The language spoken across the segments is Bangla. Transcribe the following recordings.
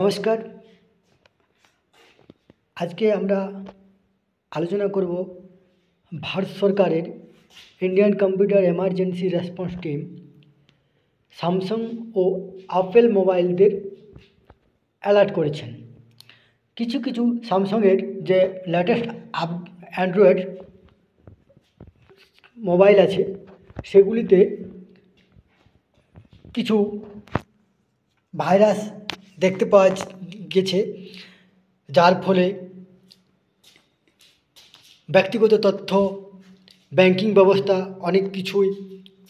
নমস্কার। আজকে আমরা আলোচনা করব ভারত সরকারের Indian computer emergency response team Samsung ও আপেল মোবাইলদের অ্যালার্ট করেছেন। কিছু কিছু স্যামসাংয়ের যে লেটেস্ট অ্যান্ড্রয়েড মোবাইল আছে সেগুলিতে কিছু ভাইরাস দেখতে পাওয়া গেছে, যার ফলে ব্যক্তিগত তথ্য, ব্যাংকিং ব্যবস্থা অনেক কিছুই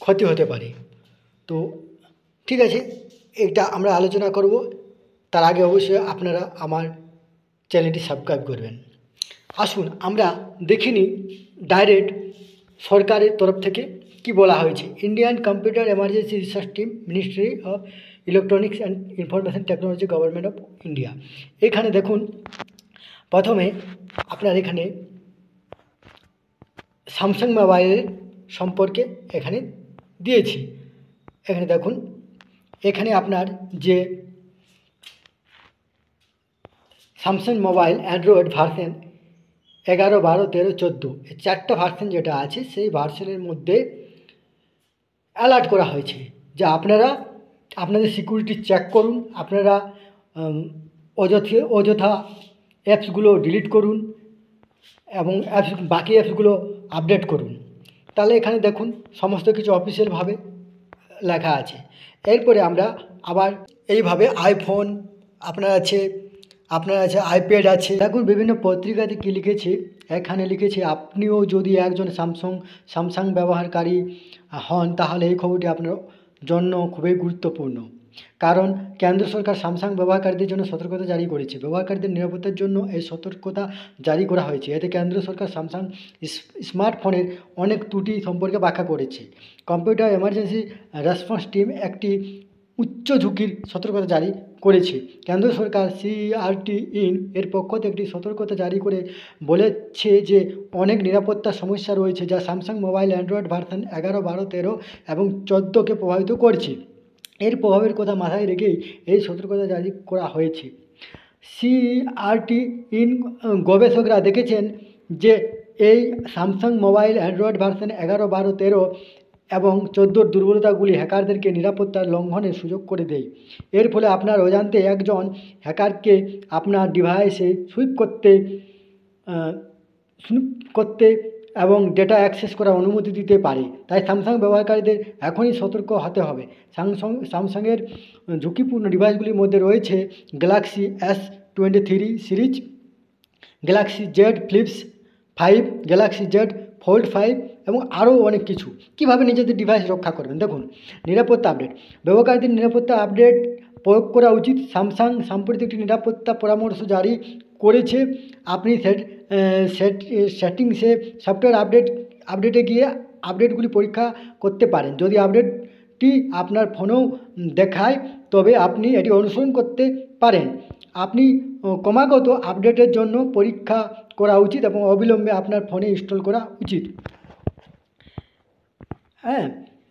ক্ষতি হতে পারে। তো ঠিক আছে, এটা আমরা আলোচনা করব। তার আগে অবশ্যই আপনারা আমার চ্যানেলটি সাবস্ক্রাইব করবেন। আসুন আমরা দেখে নিই ডাইরেক্ট সরকারের তরফ থেকে কি বলা হয়েছে। Indian computer emergency research team, ministry of electronics and information technology, government of India. এখানে দেখুন, প্রথমে আপনার এখানে স্যামসাং মোবাইলের সম্পর্কে এখানে দিয়েছি। এখানে দেখুন, এখানে আপনার যে স্যামসাং মোবাইল অ্যান্ড্রয়েড ভার্সন 11, 12, 13, 14 এই চারটা ভার্সন যেটা আছে সেই ভার্সনের মধ্যে অ্যালার্ট করা হয়েছে যে আপনারা আপনাদের সিকিউরিটি চেক করুন, আপনারা অযথা অ্যাপসগুলো ডিলিট করুন এবং বাকি অ্যাপসগুলো আপডেট করুন। তাহলে এখানে দেখুন সমস্ত কিছু অফিসিয়ালভাবে লেখা আছে। এরপরে আমরা আবার এইভাবে আইফোন আপনার আছে আইপ্যাড আছে। দেখুন বিভিন্ন পত্রিকাতে কী লিখেছে, এখানে লিখেছে আপনিও যদি একজন স্যামসাং ব্যবহারকারী হন তাহলে এই খবরটি আপনার জন্য খুবই গুরুত্বপূর্ণ। কারণ কেন্দ্র সরকার স্যামসাং ব্যবহারকারীদের জন্য সতর্কতা জারি করেছে। ব্যবহারকারীদের নিরাপত্তার জন্য এই সতর্কতা জারি করা হয়েছে। এতে কেন্দ্র সরকার স্যামসাং স্মার্টফোনের অনেক ত্রুটি সম্পর্কে ব্যাখ্যা করেছে। কম্পিউটার এমার্জেন্সি রেসপন্স টিম একটি উচ্চ ঝুঁকির সতর্কতা জারি করেছে। কেন্দ্র সরকার সিআরটি ইন এর পক্ষ থেকে একটি সতর্কতা জারি করে বলেছে যে অনেক নিরাপত্তা সমস্যা রয়েছে যা স্যামসাং মোবাইল অ্যান্ড্রয়েড ভার্সন 11, 12, 13 এবং 14কে প্রভাবিত করছে। এর প্রভাবের কথা মাথায় রেখেই এই সতর্কতা জারি করা হয়েছে। সিআরটি ইন গবেষকরা দেখেছেন যে এই স্যামসাং মোবাইল অ্যান্ড্রয়েড ভার্সন 11, 12, 13 এবং 14 দুর্বলতাগুলি হ্যাকারদেরকে নিরাপত্তার লঙ্ঘনের সুযোগ করে দেয়। এর ফলে আপনার অজান্তে একজন হ্যাকারকে আপনার ডিভাইসে সুইপ করতে এবং ডেটা অ্যাক্সেস করার অনুমতি দিতে পারে। তাই স্যামসাং ব্যবহারকারীদের এখনই সতর্ক হতে হবে। স্যামসাংয়ের ঝুঁকিপূর্ণ ডিভাইসগুলির মধ্যে রয়েছে Galaxy S23 series, Galaxy Z Phillips 5, Galaxy Z fold 5 এবং আরও অনেক কিছু। কীভাবে নিজেদের ডিভাইস রক্ষা করবেন দেখুন। নিরাপত্তা আপডেট, ব্যবহারকারীদের নিরাপত্তা আপডেট প্রয়োগ করা উচিত। স্যামসাং সাম্প্রতিক একটি নিরাপত্তা পরামর্শ জারি করেছে। আপনি সেটিংসে সফটওয়্যার আপডেটে গিয়ে আপডেটগুলি পরীক্ষা করতে পারেন। যদি আপডেটটি আপনার ফোনেও দেখায় তবে আপনি এটি অনুসরণ করতে পারেন। আপনি ক্রমাগত আপডেটের জন্য পরীক্ষা করা উচিত এবং অবিলম্বে আপনার ফোনে ইনস্টল করা উচিত। হ্যাঁ,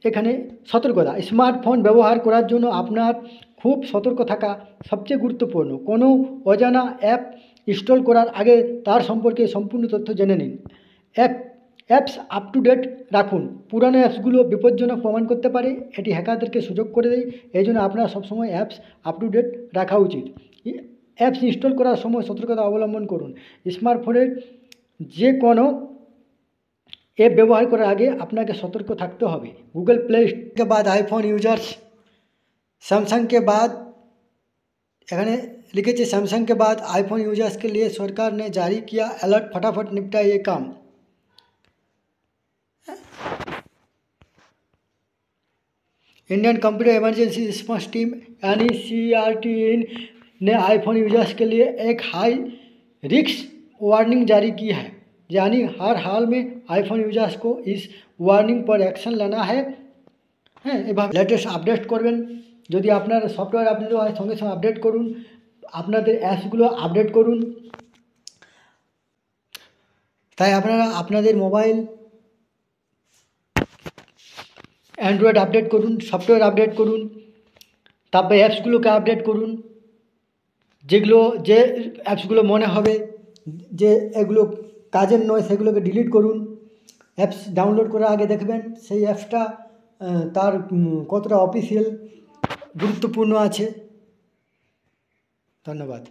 এখানে সতর্কতা, স্মার্টফোন ব্যবহার করার জন্য আপনার খুব সতর্ক থাকা সবচেয়ে গুরুত্বপূর্ণ। কোনো অজানা অ্যাপ ইনস্টল করার আগে তার সম্পর্কে সম্পূর্ণ তথ্য জেনে নিন। অ্যাপস আপ টু ডেট রাখুন। পুরানো অ্যাপসগুলো বিপজ্জনক প্রমাণ করতে পারে, এটি হ্যাকারদেরকে সুযোগ করে দেয়। এই জন্য আপনার সবসময় অ্যাপস আপ টু ডেট রাখা উচিত। অ্যাপস ইনস্টল করার সময় সতর্কতা অবলম্বন করুন। স্মার্টফোনের যে কোনো অ্যাপ ব্যবহার করার আগে আপনাকে সতর্ক থাকতে হবে। गूगल प्ले के बाद आईफोन यूजर्स सैमसंग के बाद এখানে লিখেছে सैमसंग के बाद आईफोन यूजर्स के लिए सरकार ने जारी किया अलर्ट, फटाफट निपटा ये काम। Indian computer emergency response team यानी CRT ने आईफोन यूजर्स के लिए एक हाई रिस्क वार्निंग जारी की है। यानी हर हाल में आईफोन यूजर्स को इस वार्निंग पर एक्शन लेना है। হ্যাঁ, এভাবে লেটেস্ট আপডেট করবেন। যদি আপনার সফটওয়্যার আপডেট হয় সঙ্গে সঙ্গে আপডেট করুন, আপনাদের অ্যাপসগুলো আপডেট করুন। তাই আপনারা আপনাদের মোবাইল অ্যান্ড্রয়েড আপডেট করুন, সফটওয়্যার আপডেট করুন, তারপরে অ্যাপসগুলোকে আপডেট করুন। যে অ্যাপসগুলো মনে হবে যে এগুলো কাজের নয় সেগুলোকে ডিলিট করুন। অ্যাপস ডাউনলোড করার আগে দেখবেন সেই অ্যাপসটা তার কতটা অফিসিয়াল গুরুত্বপূর্ণ আছে। ধন্যবাদ।